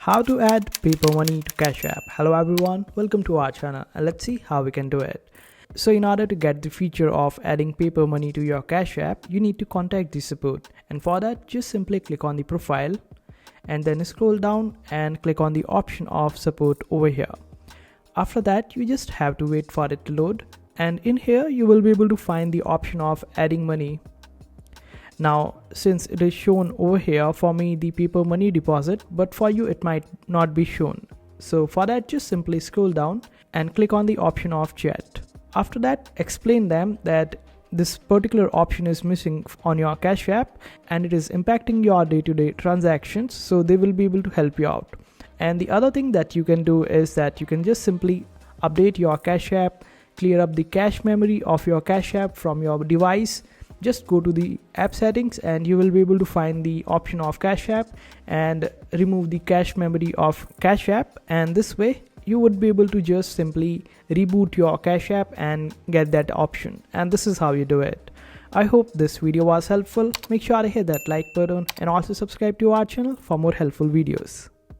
How to add paper money to Cash App. Hello everyone, welcome to our channel and let's see how we can do it. So in order to get the feature of adding paper money to your Cash App, you need to contact the support, and for that just simply click on the profile and then scroll down and click on the option of support over here. After that you just have to wait for it to load, and in here you will be able to find the option of adding money. Now since it is shown over here for me the paper money deposit, but for you it might not be shown. So for that just simply scroll down and click on the option of chat. After that explain them that this particular option is missing on your Cash App and it is impacting your day-to-day transactions, so they will be able to help you out. And the other thing that you can do is that you can just simply update your Cash App, clear up the cache memory of your Cash App from your device. Just go to the app settings and you will be able to find the option of Cash App and remove the cache memory of Cash App, and this way you would be able to just simply reboot your Cash App and get that option. And this is how you do it. I hope this video was helpful. Make sure to hit that like button and also subscribe to our channel for more helpful videos.